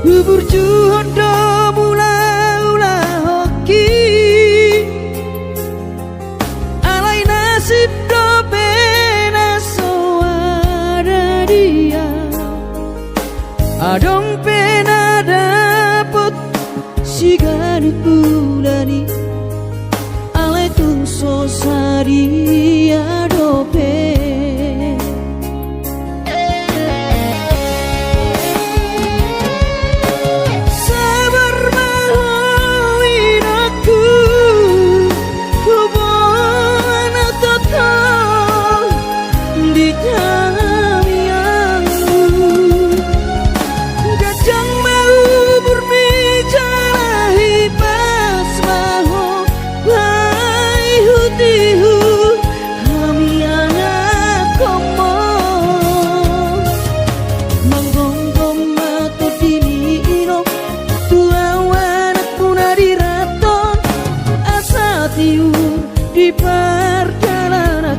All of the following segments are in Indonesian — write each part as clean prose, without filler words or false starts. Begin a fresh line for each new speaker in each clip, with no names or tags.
Burju hondo mula-ula hoki alai nasib do pena soada dia adong pena dapet sigari bulani alai tung sosari adope di perjalanan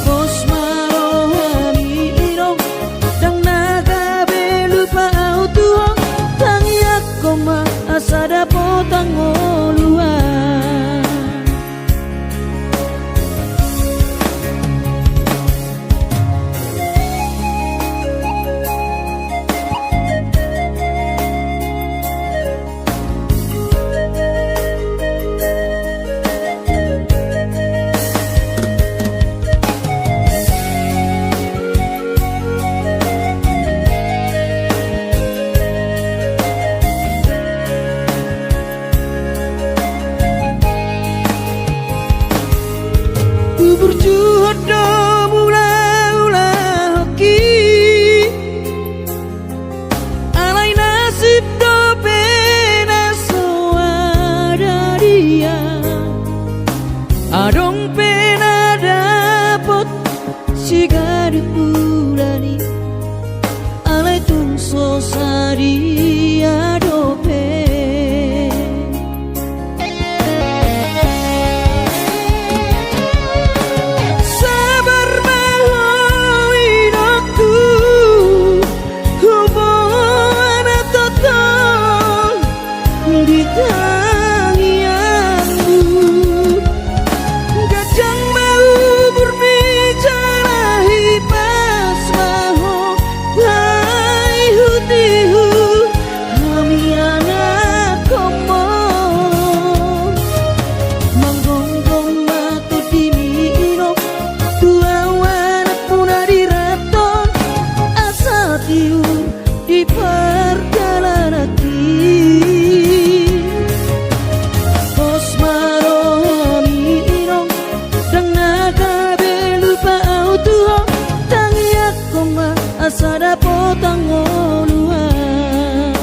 bos marohani irong dang naga belupa autuong tangiak koma asada potang oluan burju hodo mula-ula hoki alai nasib do pena soada dia adong pena dapet sigari bulani alai tung sosari adope di perjalanan bos marohani irong dang naga belupa autuong tangiak koma asada potang oluan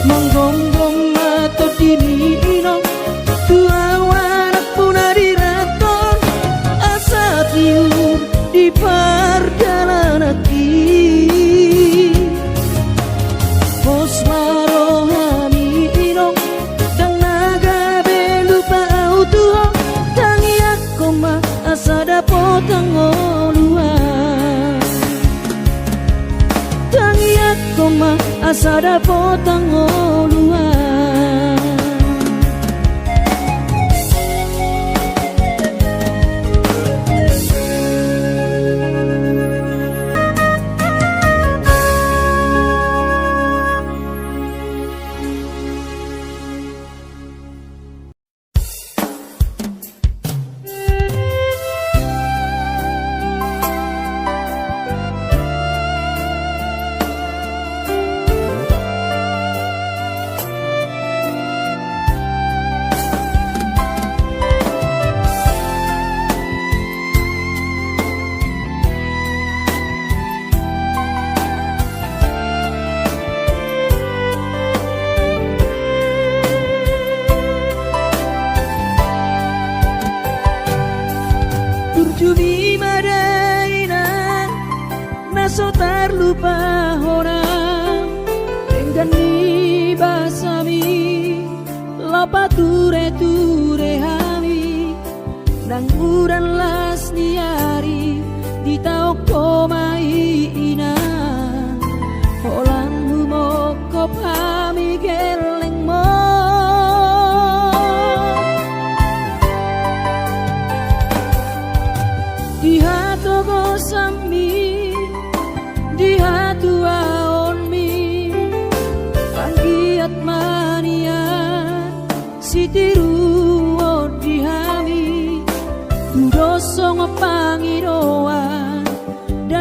manggonggong mato dini irong tua wanak punari raton asa tiur di perjalanan bos marohani irong dang naga belupa autuong tangiak koma asada potang oluan tangiak koma asada potang oluan Jumi madaina naso terlupa orang dengan ni basami lapa ture hami nang uran las niari di tau komai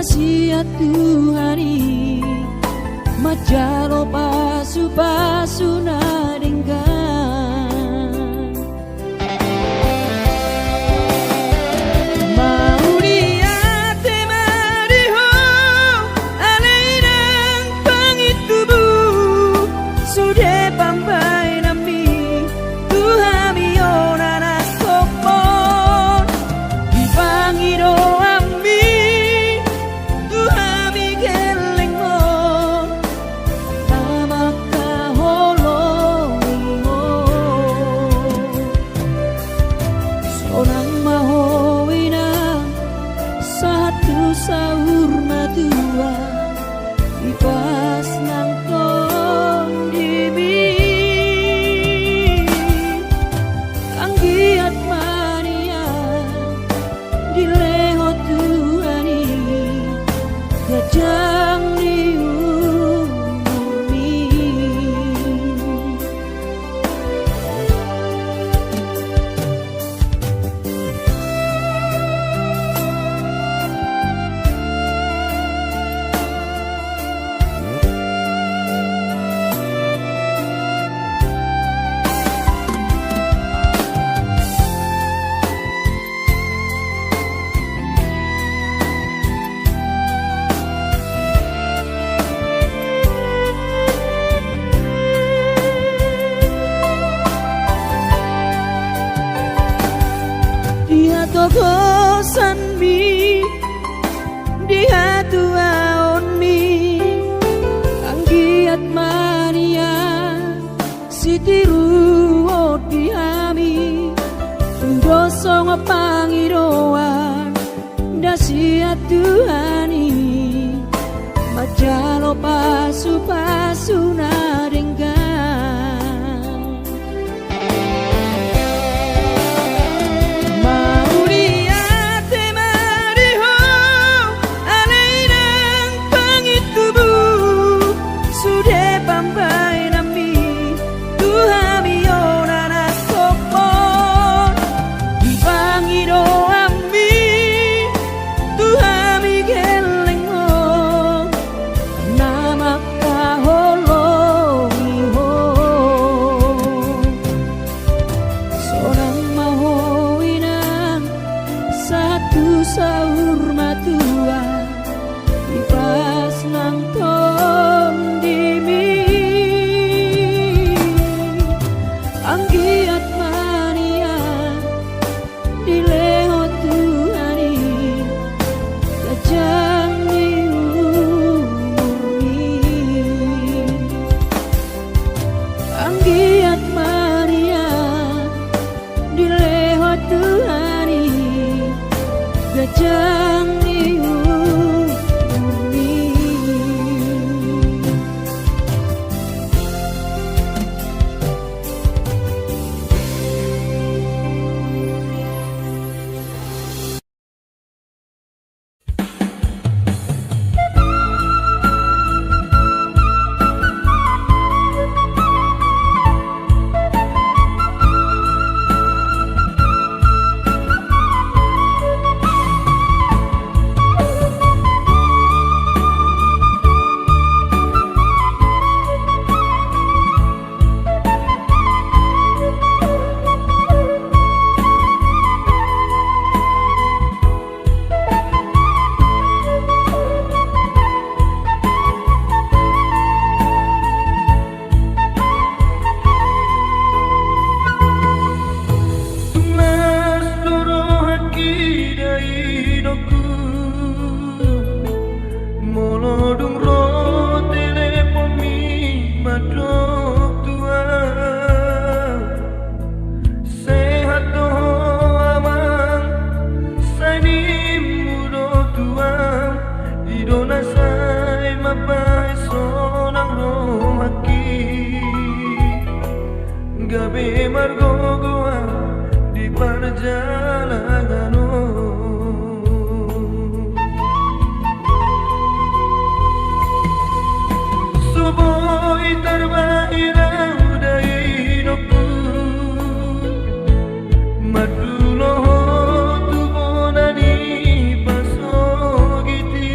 nasihat Tuhani majalo pasu-pasu naringgan mau dia temariho alainang pangitubu sudah pampai nami Tuhami onana kopon dipangiro ami Tuhami geleng mo tamak kaholong mo sonang mahowina satu sahur madua ipas nang tong dibi anggiat mania dileho Tuhani gajang diumumi dia tokosan mi dia tuaon mi anggiat mania sitiru dihami dosong pangiroan dasiat Tuhani majalo pasu-pasu naringgan sahur matua ipas nang tong dimi anggiat mania dileho Tuhani gajang diumumi anggiat mania dileho Tuhani gajang diumumi
gabe margogoa di perjalanan subuh terbairau dari nopu madulo tu bonani pasogiti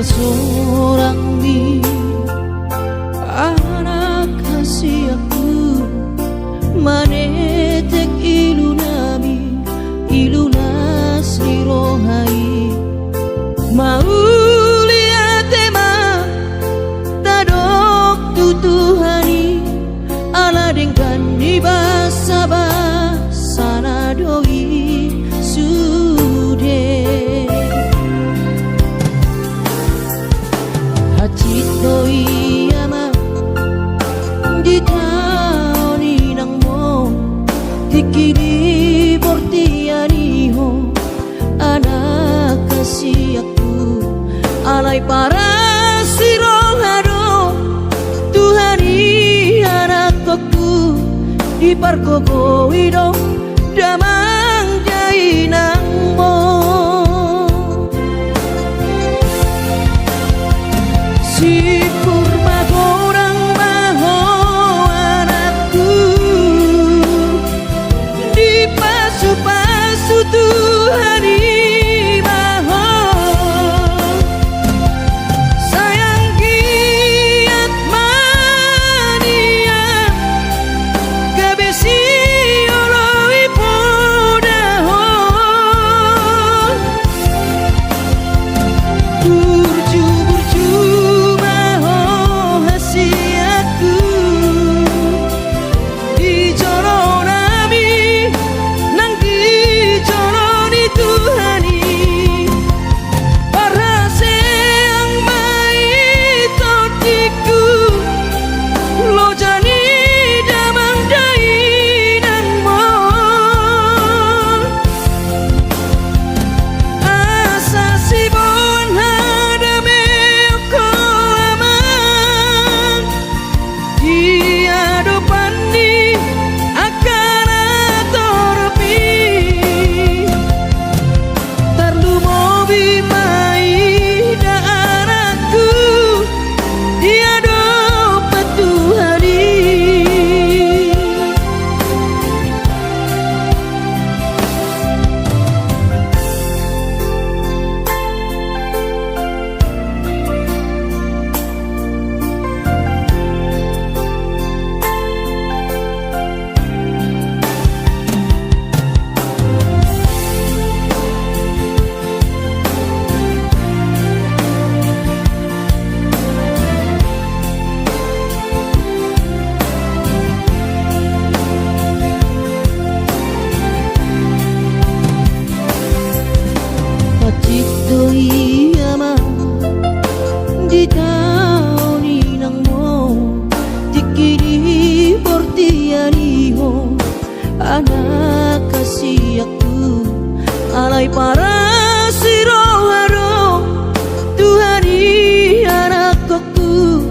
Seorang di anak kasih aku manetek ilu nabi ilu nasri rohai maulia tema tadok tutuhani ala dengkan di basa basa doi sude Doi ama di taoni nang mo tikini bortiani ho anak kasih aku alai para sirohado Tuhani anak aku di parkogo wido damang jai nang mo si kurma gorang maho anakku di pasu-pasu Tuhani maho sayang giat mania kabesi oloi podaho di taon inang mo dikiri portianiho anak kasih aku alay para siroharo Tuhani anak aku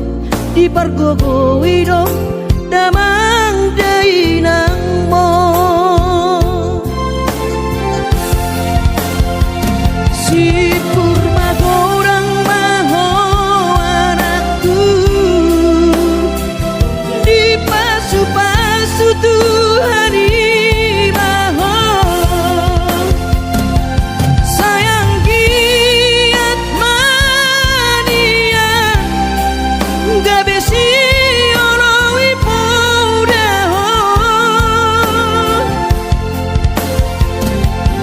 di pargogo idong damang dainang mo si purma gorang maho anakku di pasu-pasu Tuhani maho sayang giat mania gak besi oloi podaho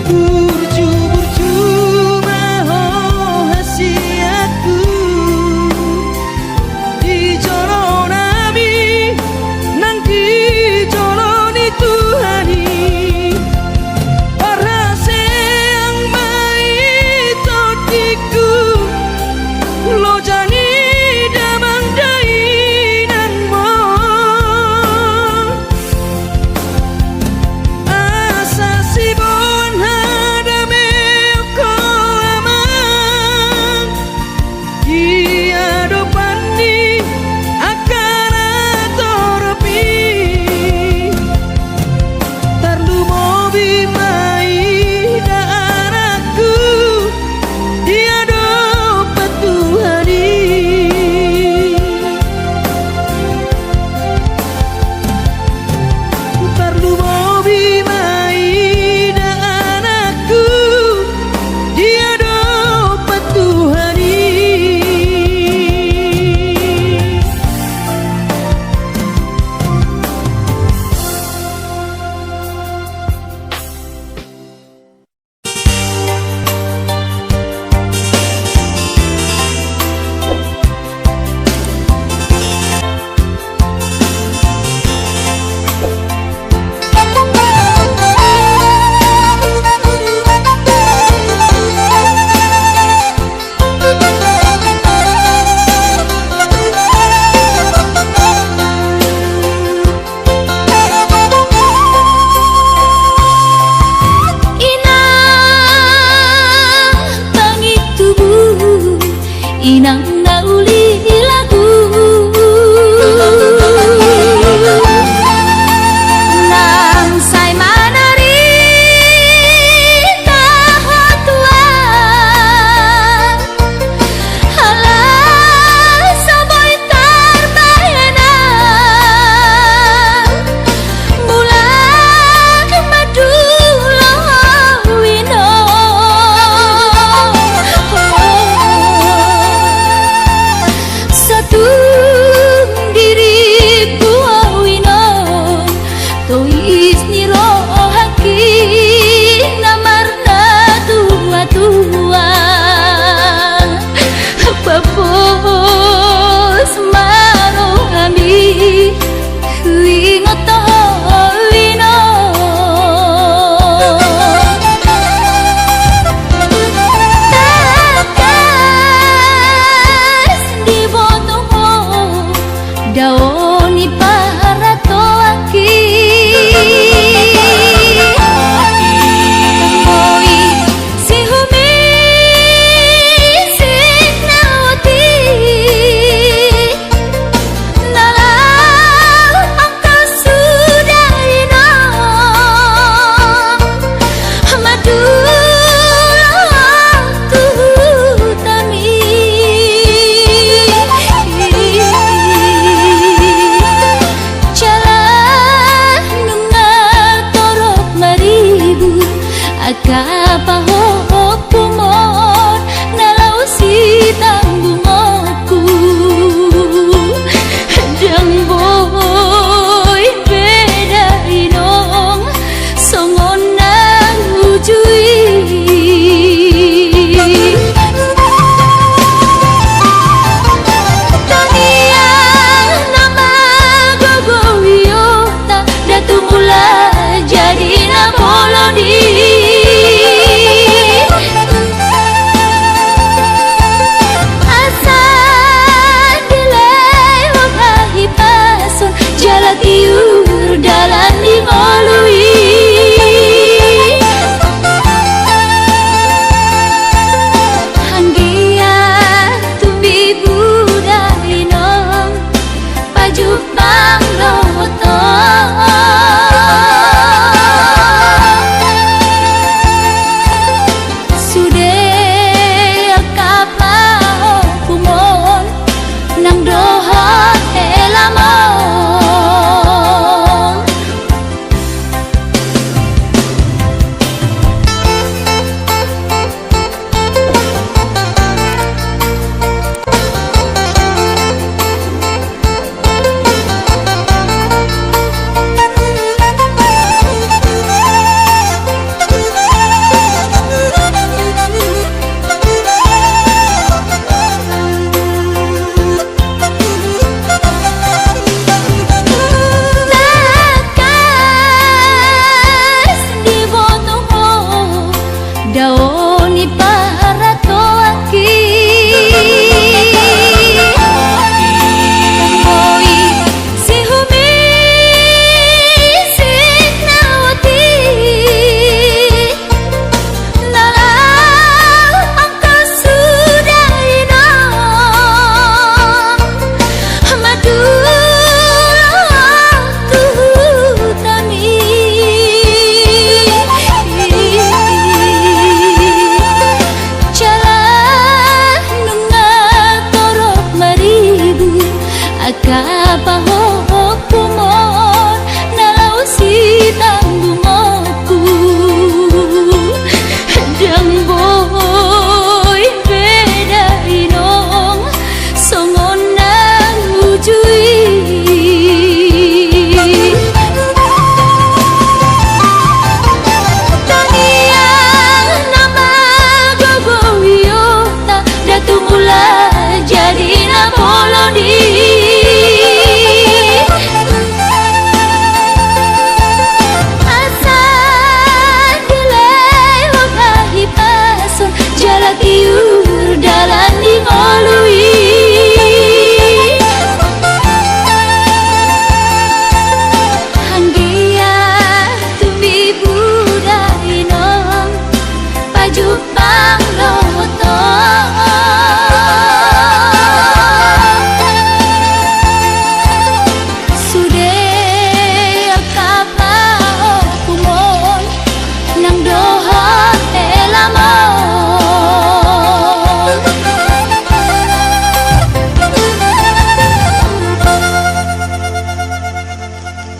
burju-burju maho hasiatku di jolon ami nang di joloni Tuhani para seang baik totiku lo jani damang dainang mo asa si bon hadame ko aman ia dopani akan atoropi tarlu mobi mai da anakku dia dopat Tuhani tarlu mobi mai da anakku dia dopat Tuhani
Inang tangi tubuh, inang nauli